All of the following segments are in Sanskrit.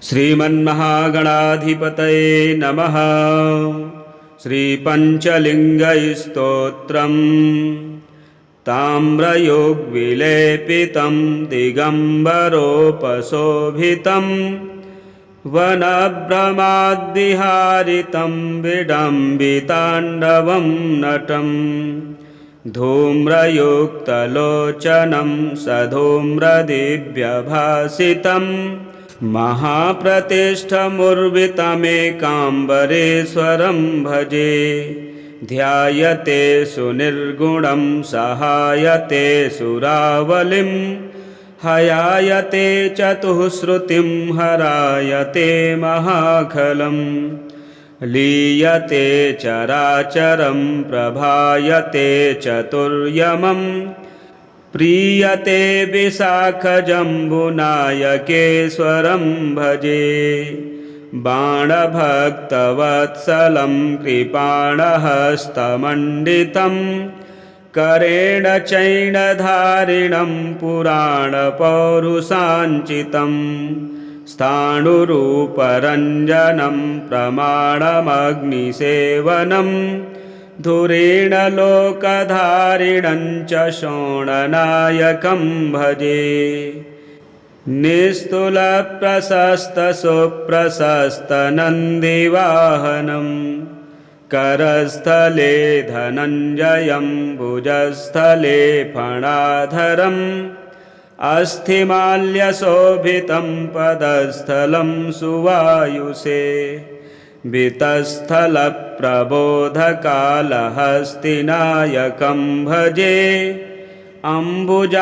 श्रीमन्महागणाधिपतये नमः। श्रीपञ्चलिङ्गैस्तोत्रम् ताम्रयोग्विलेपितं दिगम्बरोपशोभितं वनभ्रमाद्विहारितं विडम्बिताण्डवं नटं धूम्रयुक्तलोचनं सधूम्रदिव्यभासितं महाप्रतिष्ठमुर्वितमेकाम्बरेश्वरं भजे। ध्यायते सुनिर्गुणं सहायते सुरावलिं हयायते चतुःश्रुतिं हरायते महाखलं लीयते चराचरं प्रभायते चतुर्यमं प्रीयते विशाखजम्बुनायकेश्वरं भजे। बाणभक्तवत्सलं कृपाणहस्तमण्डितं करेण चैणधारिणं पुराणपौरुषाञ्चितं स्थाणुरूपरञ्जनं प्रमाणमग्निसेवनं धुरेण लोकधारिणं च शोणनायकं भजे। निस्तुलप्रशस्तसुप्रशस्तनन्दिवाहनं करस्थले धनञ्जयं भुजस्थले फणाधरम् अस्थिमाल्यशोभितं पदस्थलं सुवायुषे वितस्थलप्रबोधकालहस्तिनायकं भजे। अम्बुजासनार्चितं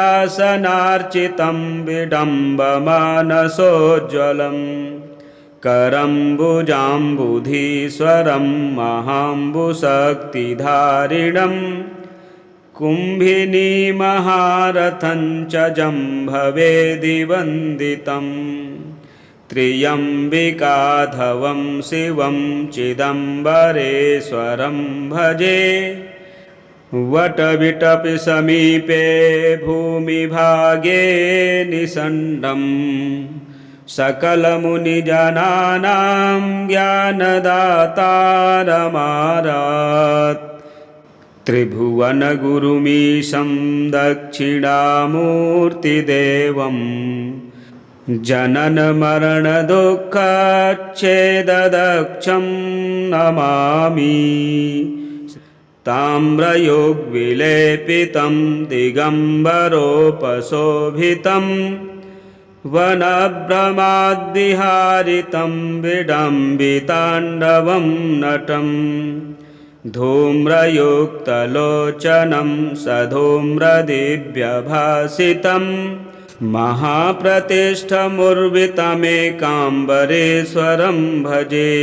विडम्बमानसोज्ज्वलं करम्बुजाम्बुधीश्वरं महाम्बुशक्तिधारिणं कुम्भिनीमहारथं च जम्भवेदिवन्दितं त्र्यम्बिकाधवं शिवं चिदम्बरेश्वरं भजे। वटविटपि समीपे भूमिभागे निषण्डं सकलमुनिजनानां ज्ञानदातारमारात् त्रिभुवनगुरुमीशं दक्षिणामूर्तिदेवं जननमरणदुःखच्छेददक्षं नमामि। ताम्रयोग्विलेपितं दिगम्बरोपशोभितं वनभ्रमाद्विहारितं विडम्बिताण्डवं नटं धूम्रयुक्तलोचनं सधूम्रदिव्यभासितं महाप्रतिष्ठमुर्वितमेकाम्बरेश्वरं भजे।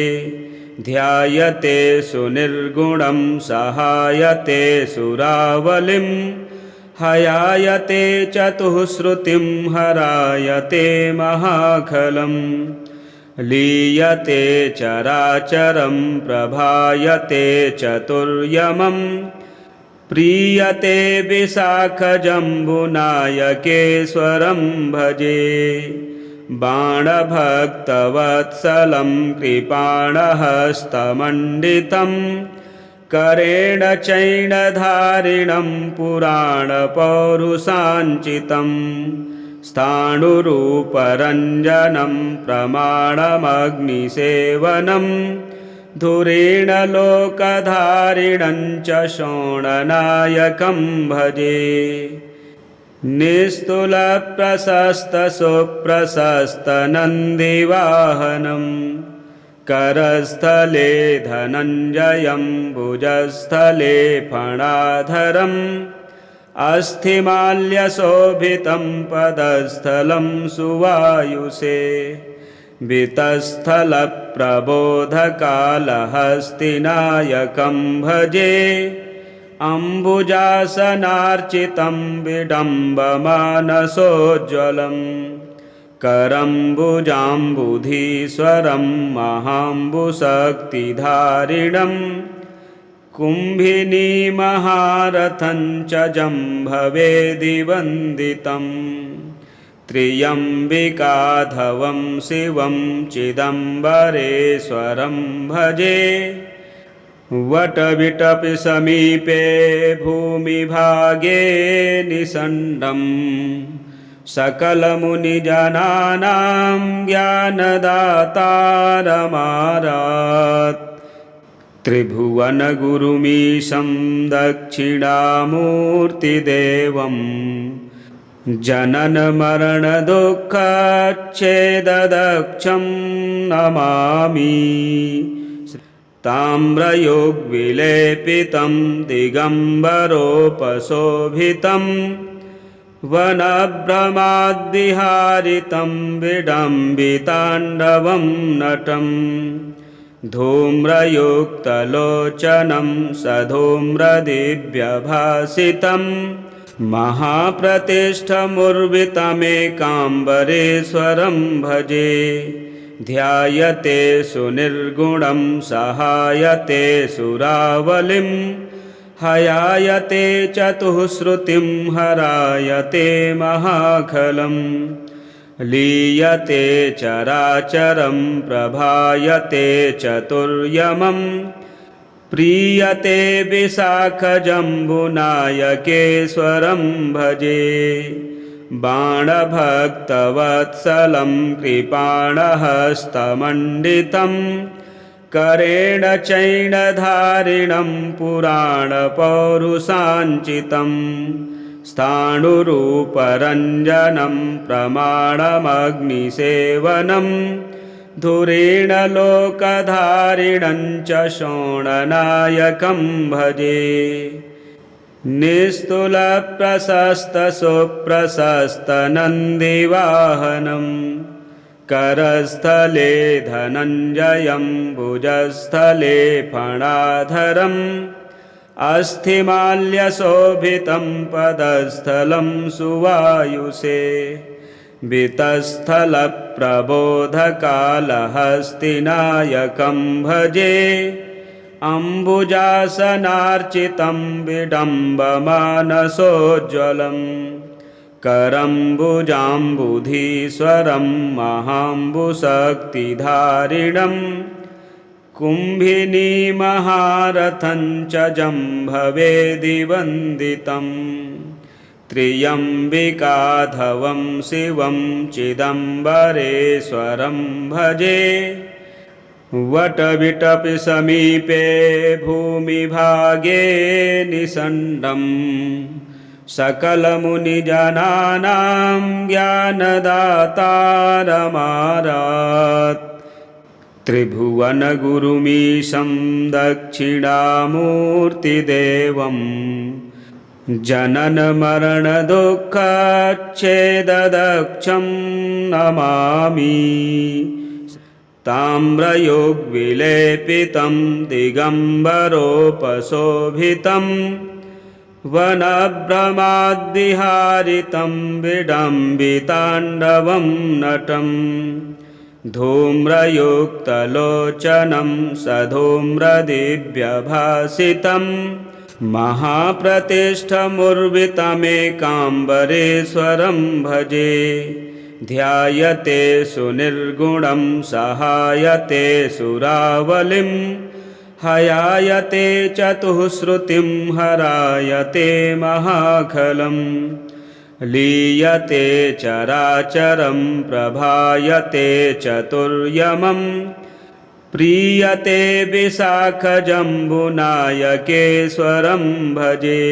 ध्यायते सुनिर्गुणं सहायते सुरावलिं हयायते चतुःश्रुतिं हरायते महाखलं लीयते चराचरं प्रभायते चतुर्यमं प्रीयते विशाखजम्बुनायकेश्वरं भजे। बाणभक्तवत्सलं कृपाणहस्तमण्डितं करेण चैणधारिणं पुराणपौरुषाञ्चितं स्थाणुरूपरञ्जनं प्रमाणमग्निसेवनं धुरेण लोकधारिणं च शोणनायकं भजे। निस्तुलप्रशस्तसुप्रशस्तनन्दिवाहनं करस्थले धनञ्जयं भुजस्थले फणाधरम् अस्थिमाल्यशोभितं पदस्थलं सुवायुषे वितस्थलप्रबोधकालहस्तिनायकं भजे। अम्बुजासनार्चितं विडम्बमानसोज्ज्वलं करम्बुजाम्बुधीश्वरं महाम्बुशक्तिधारिणं कुम्भिनीमहारथं च जम्भवेदिवन्दितं त्र्यम्बिकाधवं शिवं चिदम्बरेश्वरं भजे। वटविटपि समीपे भूमिभागे निषण्डं सकलमुनिजनानां ज्ञानदातारमारात्। त्रिभुवनगुरुमीशं दक्षिणामूर्तिदेवं जननमरणदुःखच्छेददक्षं नमामि। ताम्रयोग्विलेपितं दिगम्बरोपशोभितं वनभ्रमाद्विहारितं विडम्बिताण्डवं नटं। धूम्रयुक्तलोचनं सधूम्रदिव्यभासितं महाप्रतिष्ठमुर्वितमेकाम्बरेश्वरं भजे। ध्यायते सुनिर्गुणं सहायते सुरावलिं हयायते चतुःश्रुतिं हरायते महाखलं। लीयते चराचरं प्रभायते चतुर्यमं प्रीयते विशाखजम्बुनायकेश्वरं भजे। बाणभक्तवत्सलं कृपाणहस्तमण्डितं करेण चैणधारिणं पुराणपौरुषाञ्चितं। स्थाणुरूपरञ्जनं प्रमाणमग्निसेवनं धुरेण लोकधारिणं च शोणनायकं भजे। निस्तुलप्रशस्तसुप्रशस्तनन्दिवाहनं करस्थले धनञ्जयं भुजस्थले फणाधरम् अस्थिमाल्यशोभितं पदस्थलं सुवायुषे। वितस्थलप्रबोधकालहस्तिनायकं भजे। अम्बुजासनार्चितं विडम्बमानसोज्ज्वलं करम्बुजाम्बुधीश्वरं महाम्बुशक्तिधारिणं कुम्भिनीमहारथं च जम्भवेदिवन्दितं। त्र्यम्बिकाधवं शिवं चिदम्बरेश्वरं भजे। वटविटपि समीपे भूमिभागे निषण्डं सकलमुनिजनानां ज्ञानदातारमारात्। त्रिभुवनगुरुमीशं दक्षिणामूर्तिदेवं जननमरणदुःखच्छेददक्षं नमामि। ताम्रयोग्विलेपितं दिगम्बरोपशोभितं वनभ्रमाद्विहारितं विडम्बिताण्डवं नटं। धूम्रयुक्तलोचनं सधूम्रदिव्यभासितं महाप्रतिष्ठमुर्वितमेकाम्बरेश्वरं भजे। ध्यायते सुनिर्गुणं सहायते सुरावलिं हयायते चतुःश्रुतिं हरायते महाखलं। लीयते चराचरं प्रभायते चतुर्यमं प्रीयते विशाखजम्बुनायकेश्वरं भजे।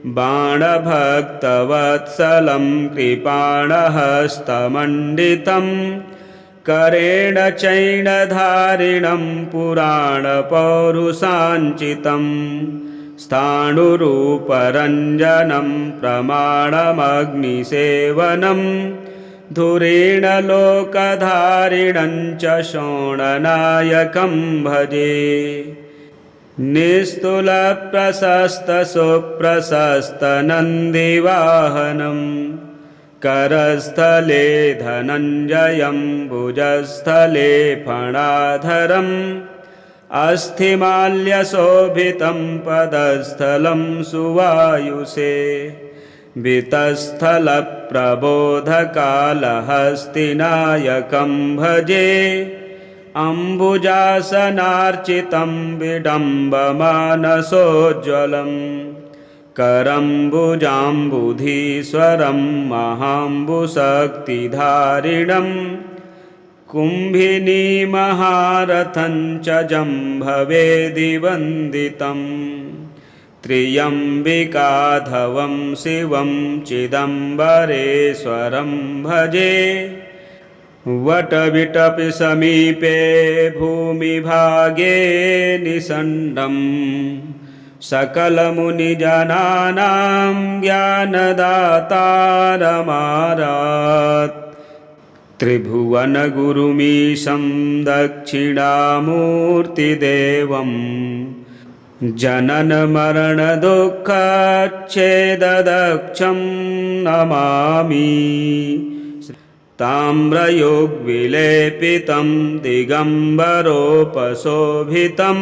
बाणभक्तवत्सलं कृपाणहस्तमण्डितं करेण चैणधारिणं पुराणपौरुषाञ्चितं। स्थाणुरूपरञ्जनं प्रमाणमग्निसेवनं धुरेण लोकधारिणं च शोणनायकं भजे। निस्तुलप्रशस्तसुप्रशस्तनन्दिवाहनं करस्थले धनञ्जयं भुजस्थले फणाधरम् अस्थिमाल्यशोभितं पदस्थलं सुवायुषे। वितस्थलप्रबोधकालहस्तिनायकं भजे अम्बुजासनार्चितं विडम्बमानसोज्ज्वलम् करम्बुजाम्बुधीश्वरं महाम्बुशक्तिधारिणं कुम्भिनीमहारथं च जम्भवेदिवन्दितं त्र्यम्बिकाधवं शिवं चिदम्बरेश्वरं भजे वटविटपि समीपे भूमिभागे निषण्डं सकलमुनिजनानां ज्ञानदातारमारात् त्रिभुवनगुरुमीशं दक्षिणामूर्तिदेवं जननमरणदुःखच्छेददक्षं नमामि ताम्रयोग्विलेपितं दिगम्बरोपशोभितं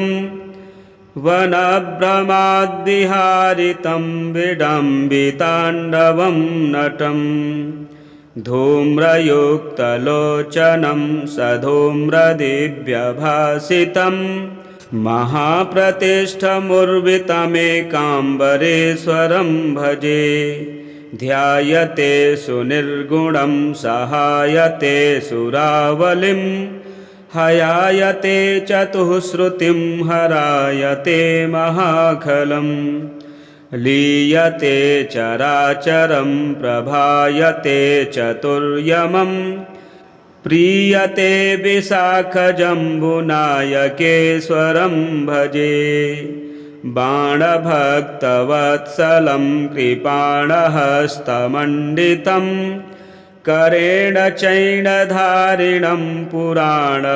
वनभ्रमाद्विहारितं विडम्बिताण्डवं नटं धूम्रयुक्तलोचनं सधूम्रदिव्यभासितं महाप्रतिष्ठमुर्वितमेकाम्बरेश्वरं भजे ध्यायते सुनिर्गुणं सहायते सुरावलिं हयायते चतुःश्रुतिं हरायते महाखलं लीयते चराचरं प्रभायते चतुर्यमं प्रीयते विशाखजम्बुनायकेश्वरं भजे बाणभक्तवत्सलं कृपाणहस्तमण्डितं करेण चैणधारिणं पुराणपौरुषाञ्चितं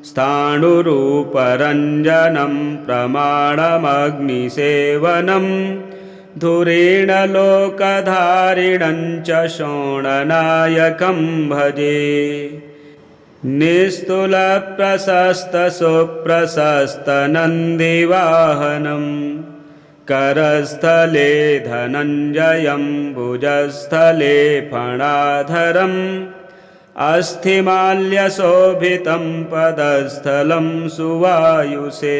स्थाणुरूपरञ्जनं प्रमाणमग्निसेवनं धुरेण लोकधारिणं च शोणनायकं भजे निस्तुलप्रशस्तसुप्रशस्तनन्दिवाहनं करस्थले धनञ्जयं भुजस्थले फणाधरम् अस्थिमाल्यशोभितं पदस्थलं सुवायुषे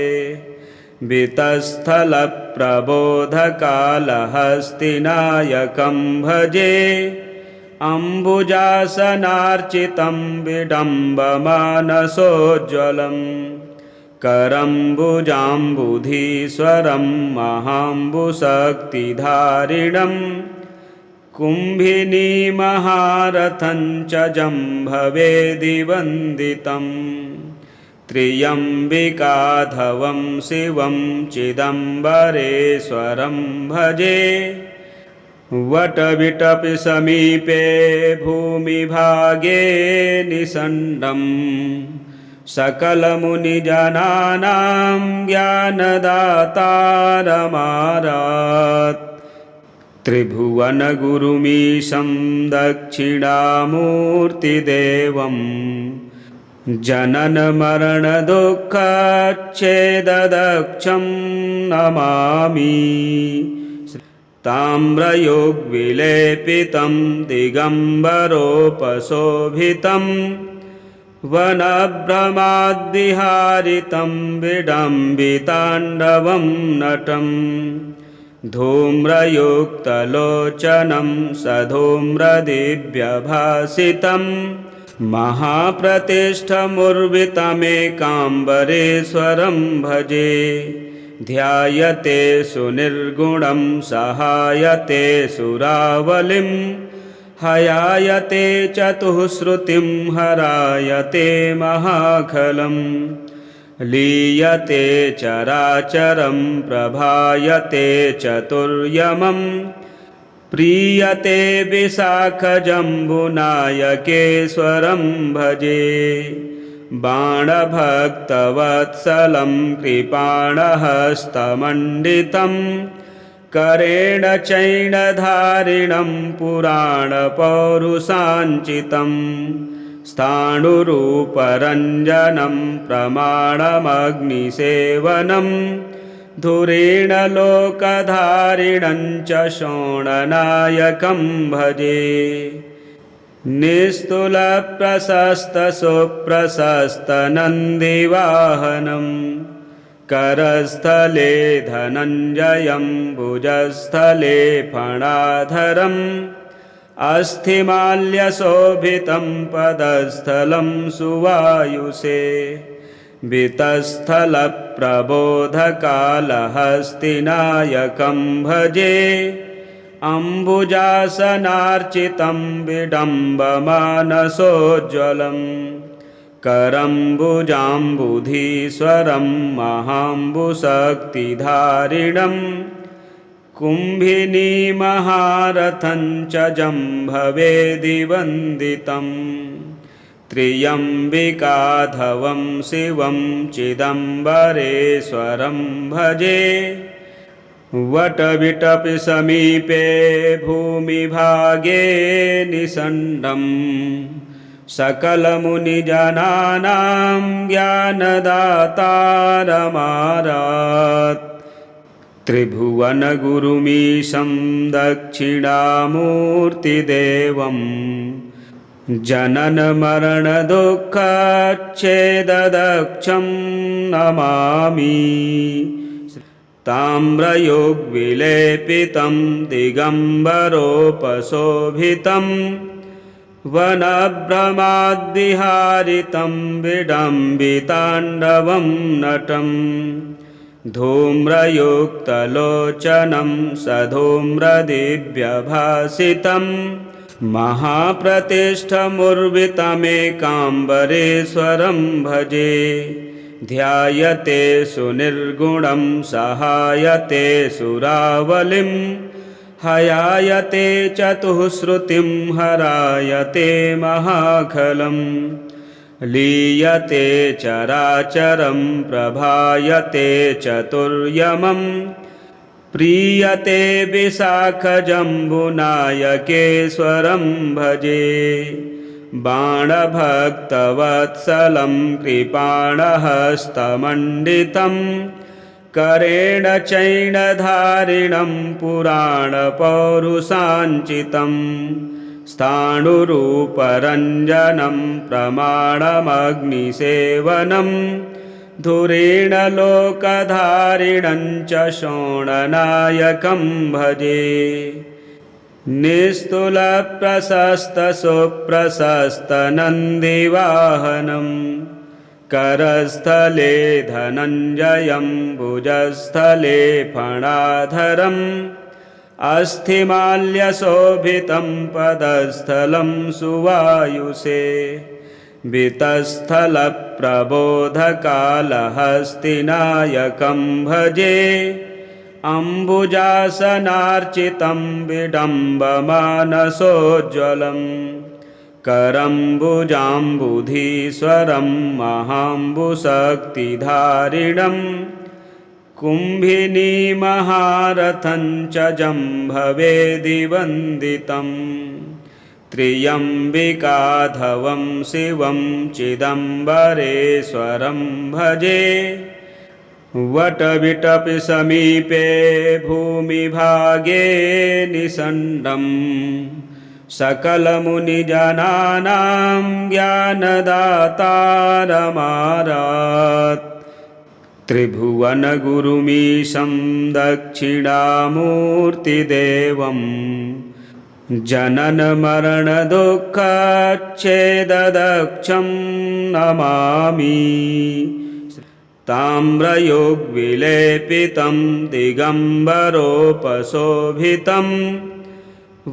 वितस्थलप्रबोधकालहस्तिनायकं भजे अम्बुजासनार्चितं विडम्बमानसोज्ज्वलं करम्बुजाम्बुधीश्वरं महाम्बुशक्तिधारिणं कुम्भिनीमहारथं च जम्भवेदिवन्दितं त्र्यम्बिकाधवं शिवं चिदम्बरेश्वरं भजे वटविटपि समीपे भूमिभागे निषण्डं सकलमुनिजनानां ज्ञानदातारमारात् त्रिभुवनगुरुमीशं दक्षिणामूर्तिदेवं जननमरणदुःखच्छेददक्षं नमामि ताम्रयोग्विलेपितं दिगम्बरोपशोभितं वनभ्रमाद्विहारितं विडम्बिताण्डवं नटं धूम्रयुक्तलोचनं सधूम्रदिव्यभासितं महाप्रतिष्ठमुर्वितमेकाम्बरेश्वरं भजे ध्यायते सुनिर्गुणं सहायते सुरावलिं हयायते चतुःश्रुतिं हरायते महाखलं लीयते चराचरं प्रभायते चतुर्यमं प्रीयते विशाखजम्बुनायकेश्वरं भजे बाणभक्तवत्सलं कृपाणहस्तमण्डितं करेण चैणधारिणं पुराणपौरुषाञ्चितं स्थाणुरूपरञ्जनं प्रमाणमग्निसेवनं धुरेण लोकधारिणं च शोणनायकं भजे निस्तुलप्रशस्तसुप्रशस्तनन्दिवाहनं करस्थले धनञ्जयं भुजस्थले फणाधरम् अस्थिमाल्यशोभितं पदस्थलं सुवायुषे वितस्थलप्रबोधकालहस्तिनायकं भजे अम्बुजासनार्चितं विडम्बमानसोज्ज्वलं करम्बुजाम्बुधीश्वरं महाम्बुशक्तिधारिणम् कुम्भिनीमहारथं च जम्भवेदिवन्दितं त्र्यम्बिकाधवं शिवं चिदम्बरेश्वरं भजे वटविटपि समीपे भूमिभागे निषण्डं सकलमुनिजनानां ज्ञानदातारमारात् त्रिभुवनगुरुमीशं दक्षिणामूर्तिदेवं जननमरणदुःखच्छेददक्षं नमामि ताम्रयोग्विलेपितं दिगम्बरोपशोभितं वनभ्रमाद्विहारितं विडम्बिताण्डवं नटम् धूम्रयुक्तलोचनं सधूम्रदिव्यभासितं महाप्रतिष्ठमुर्वितमेकाम्बरेश्वरं भजे ध्यायते सुनिर्गुणं सहायते सुरावलिं हयायते चतुःश्रुतिं हरायते महाखलम् लीयते चराचरं प्रभायते चतुर्यमं प्रीयते विशाखजम्बुनायकेश्वरं भजे बाणभक्तवत्सलं कृपाणहस्तमण्डितं करेण चैणधारिणं पुराणपौरुषाञ्चितम् स्थाणुरूपरञ्जनं प्रमाणमग्निसेवनं धुरेण लोकधारिणं च शोणनायकं भजे निस्तुलप्रशस्तसुप्रशस्तनन्दिवाहनं करस्थले धनञ्जयं भुजस्थले फणाधरम् अस्थिमाल्यशोभितं पदस्थलं सुवायुषे वितस्थलप्रबोधकालहस्तिनायकं भजे अम्बुजासनार्चितं विडम्बमानसोज्ज्वलं करम्बुजाम्बुधीश्वरं महाम्बुशक्तिधारिणम् कुम्भिनीमहारथं च जम्भवेदिवन्दितं त्र्यम्बिकाधवं शिवं चिदम्बरेश्वरं भजे वटविटपि समीपे भूमिभागे निषण्डं सकलमुनिजनानां ज्ञानदातारमारात् त्रिभुवनगुरुमीशं दक्षिणामूर्तिदेवं जननमरणदुःखच्छेददक्षं नमामि ताम्रयोग्विलेपितं दिगम्बरोपशोभितं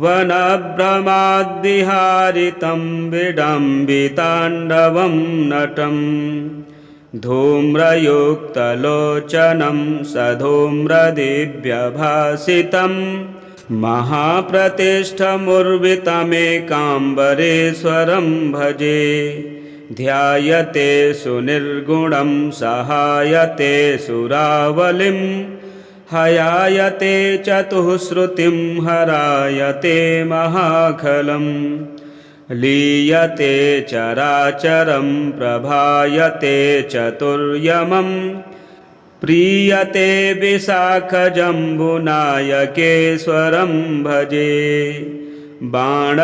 वनभ्रमाद्विहारितं विडम्बिताण्डवं नटम् धूम्रयुक्तलोचनं सधूम्रदिव्यभासितं महाप्रतिष्ठमुर्वितमेकाम्बरेश्वरं भजे ध्यायते सुनिर्गुणं सहायते सुरावलिं हयायते चतुःश्रुतिं हरायते महाखलम् लीयते चराचरं प्रभायते चतुर्यमं प्रीयते विशाखजम्बुनायकेश्वरं भजे बाणभक्तवत्सलं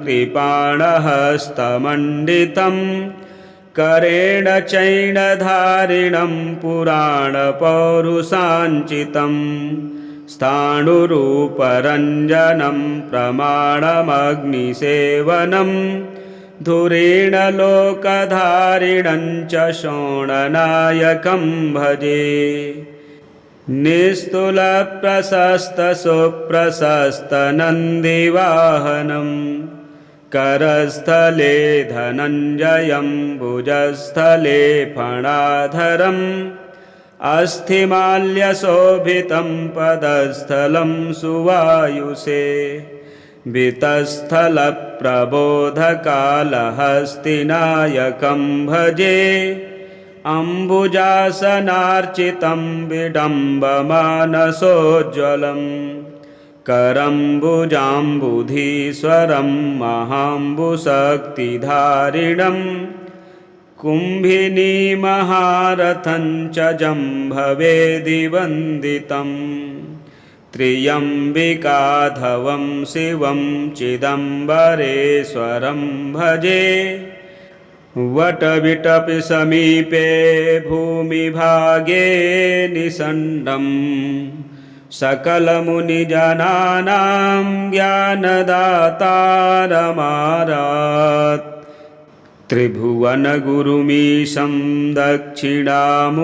कृपाणहस्तमण्डितं करेण चैणधारिणं पुराणपौरुषाञ्चितं स्थाणुरूपरञ्जनं प्रमाणमग्निसेवनं धुरेण लोकधारिणं च शोणनायकं भजे निस्तुलप्रशस्तसुप्रशस्तनन्दिवाहनं करस्थले धनञ्जयं भुजस्थले फणाधरम् अस्थिमाल्यशोभितं पदस्थलं सुवायुषे वितस्थलप्रबोधकालहस्तिनायकं भजे अम्बुजासनार्चितं विडम्बमानसोज्ज्वलं करम्बुजाम्बुधीश्वरं महाम्बुशक्तिधारिणं कुम्भिनीमहारथं च जम्भवेदिवन्दितं त्र्यम्बिकाधवं शिवं चिदम्बरेश्वरं भजे वटविटपि समीपे भूमिभागे निषण्डं सकलमुनिजनानां ज्ञानदातारमारात् त्रिभुवनगुरुमीशं दक्षिणामूर्तिदेवं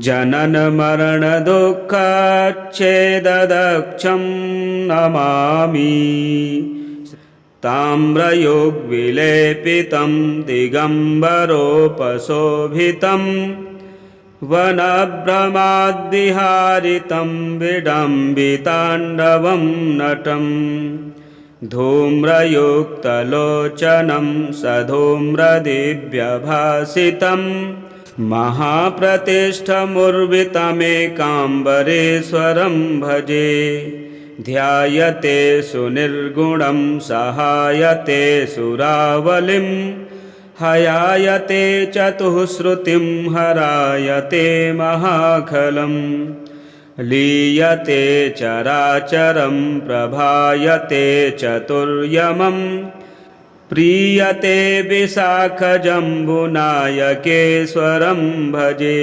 जननमरणदुःखच्छेददक्षं नमामि ताम्रयोग्विलेपितं दिगम्बरोपशोभितं वनभ्रमाद्विहारितं विडम्बिताण्डवं नटं धूम्रयुक्तलोचनं सधूम्रदिव्यभासितं महाप्रतिष्ठमुर्वितमेकाम्बरेश्वरं भजे ध्यायते सुनिर्गुणं सहायते सुरावलिं हयायते चतुःश्रुतिं हरायते महाखलं लीयते चराचरं प्रभायते चतुर्यमं प्रीयते विशाखजम्बुनायकेश्वरं भजे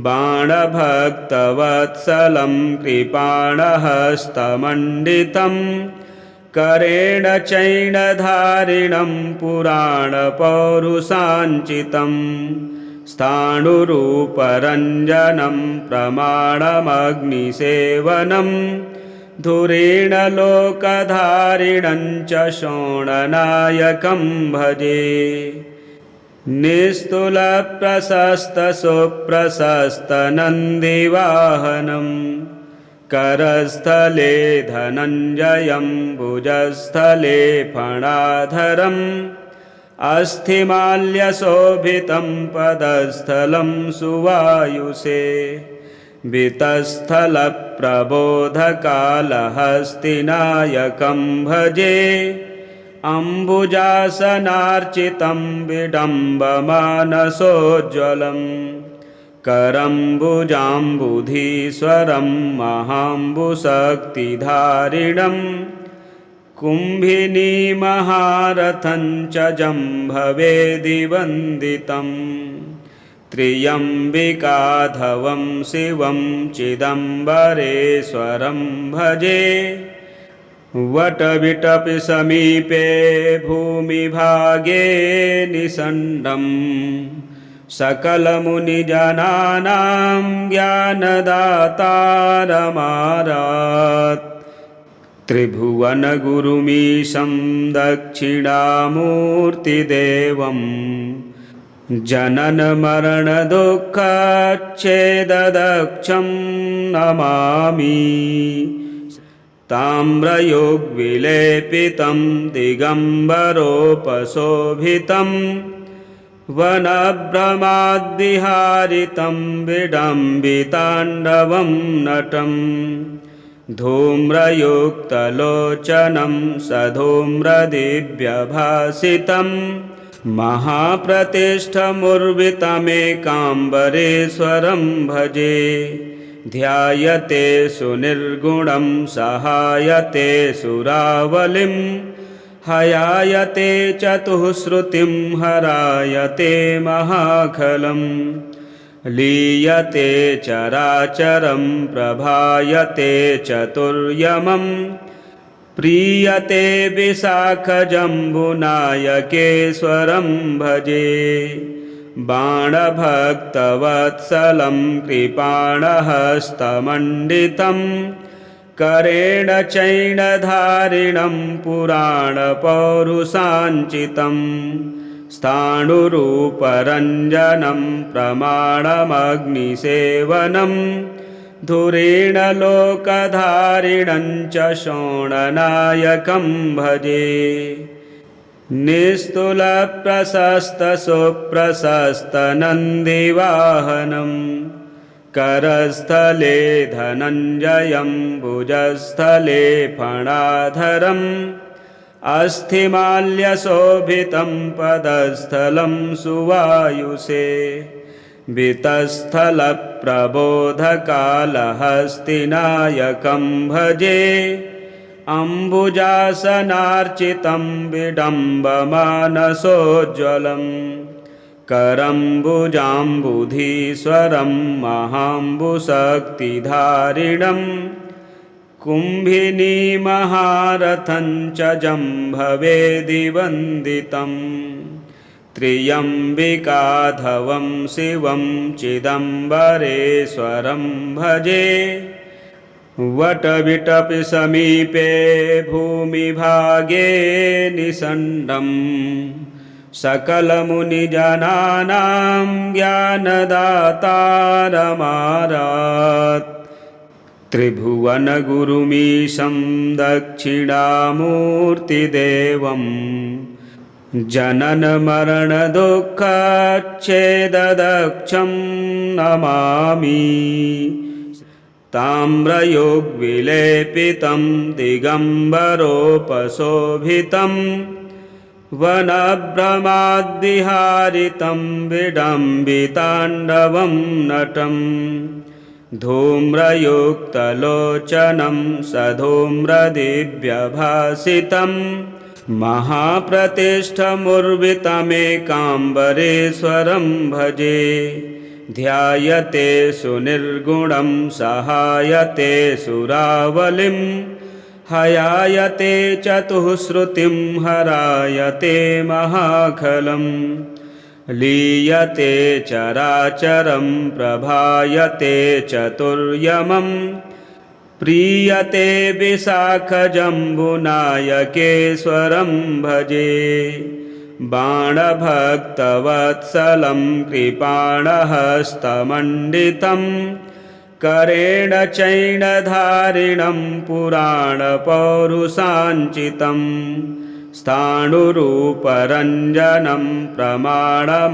बाणभक्तवत्सलं कृपाणहस्तमण्डितं करेण चैणधारिणं पुराणपौरुषाञ्चितं स्थाणुरूपरञ्जनं प्रमाणमग्निसेवनं धुरेण लोकधारिणं च शोणनायकं भजे निस्तुलप्रशस्तसुप्रशस्तनन्दिवाहनं करस्थले धनञ्जयं भुजस्थले फणाधरम् अस्थिमाल्यशोभितं पदस्थलं सुवायुषे वितस्थलप्रबोधकालहस्तिनायकं भजे अम्बुजासनार्चितं विडम्बमानसोज्ज्वलं करम्बुजाम्बुधीश्वरं महाम्बुशक्तिधारिणं कुम्भिनीमहारथं च जम्भवेदिवन्दितं त्र्यम्बिकाधवं शिवं चिदम्बरेश्वरं भजे वटविटपि समीपे भूमिभागे निषण्डं सकलमुनिजनानां ज्ञानदातारमारात् त्रिभुवनगुरुमीशं दक्षिणामूर्तिदेवं जननमरणदुःखच्छेददक्षं नमामि ताम्रयोग्विलेपितं दिगम्बरोपशोभितं वनभ्रमाद्विहारितं विडम्बिताण्डवं नटं धूम्रयुक्तलोचनं सधूम्रदिव्यभासितं महाप्रतिष्ठमुर्वितमेकाम्बरेश्वरं भजे। ध्यायते सुनिर्गुणं सहायते सुरावलिं हयायते चतुःश्रुतिं हरायते महाखलम् लीयते चराचरं प्रभायते चतुर्यमं प्रीयते विशाखजम्बुनायकेश्वरं भजे। बाणभक्तवत्सलं कृपाणहस्तमण्डितं करेण चैणधारिणं पुराणपौरुषाञ्चितं स्थाणुरूपरञ्जनं प्रमाणमग्निसेवनं धुरेण लोकधारिणं च शोणनायकं भजे। निस्तुलप्रशस्तसुप्रशस्तनन्दिवाहनं करस्थले धनञ्जयं भुजस्थले फणाधरम् अस्थिमाल्यशोभितं पदस्थलं सुवायुषे वितस्थलप्रबोधकालहस्तिनायकं भजे। अम्बुजासनार्चितं विडम्बमानसोज्ज्वलं करम्बुजाम्बुधीश्वरं महाम्बुशक्तिधारिणं कुम्भिनीमहारथं च जम्भवेदिवन्दितं त्र्यम्बिकाधवं शिवं चिदम्बरेश्वरं भजे। वटविटपि समीपे भूमिभागे निषण्डं सकलमुनिजनानां ज्ञानदातारमारात् त्रिभुवनगुरुमीशं दक्षिणामूर्तिदेवं जननमरणदुःखच्छेददक्षं नमामि। ताम्रयोग्विलेपितं दिगम्बरोपशोभितं वनभ्रमाद्विहारितं विडम्बिताण्डवं नटं धूम्रयुक्तलोचनं सधूम्रदिव्यभासितं महाप्रतिष्ठमुर्वितमेकाम्बरेश्वरं भजे। ध्यायते सुनिर्गुणं सहायते सुरावलिं हयायते चतुःश्रुतिं हरायते महाखलं लीयते चराचरं प्रभायते चतुर्यमं प्रीयते विशाखजम्बुनायकेश्वरं भजे। बाणभक्तवत्सलं कृपाणहस्तमण्डितं करेण चैणधारिणं पुराणपौरुषाञ्चितं स्थाणुरूपरञ्जनं प्रमाणमग्निसेवनं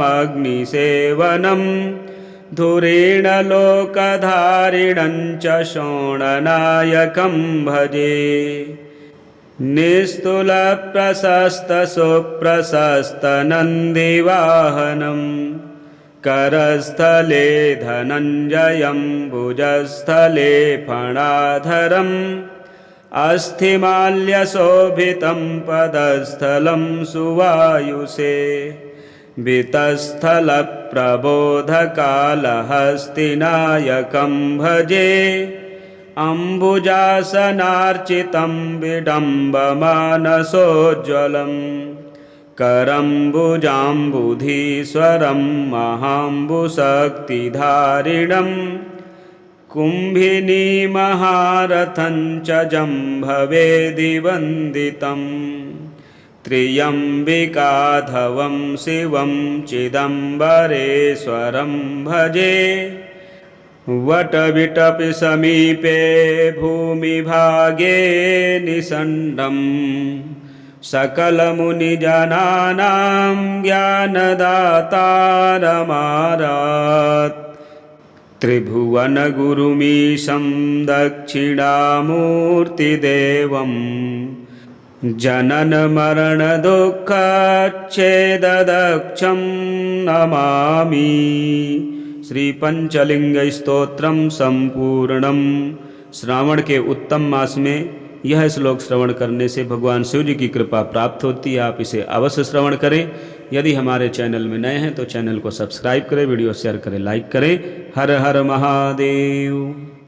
धुरेण लोकधारिणं च शोणनायकं भजे। निस्तुलप्रशस्तसुप्रशस्तनन्दिवाहनं करस्थले धनञ्जयं भुजस्थले फणाधरम् अस्थिमाल्यशोभितं पदस्थलं सुवायुषे वितस्थलप्रबोधकालहस्तिनायकं भजे। अम्बुजासनार्चितं विडम्बमानसोज्ज्वलं करम्बुजाम्बुधीश्वरं महाम्बुशक्तिधारिणं कुम्भिनीमहारथं च जम्भवेदिवन्दितं त्र्यम्बिकाधवं शिवं चिदम्बरेश्वरं भजे। वटविटपि समीपे भूमिभागे निषण्डं सकलमुनिजनानां ज्ञानदातारमारात् त्रिभुवनगुरुमीशं दक्षिणामूर्तिदेवं जनन मरण दुःखच्छेददक्षं नमामि। श्री पंचलिंग स्तोत्रम संपूर्णम। श्रावण के उत्तम मास में यह श्लोक श्रवण करने से भगवान शिव जी की कृपा प्राप्त होती है। आप इसे अवश्य श्रवण करें। यदि हमारे चैनल में नए हैं तो चैनल को सब्सक्राइब करें, वीडियो शेयर करें, लाइक करें। हर हर महादेव।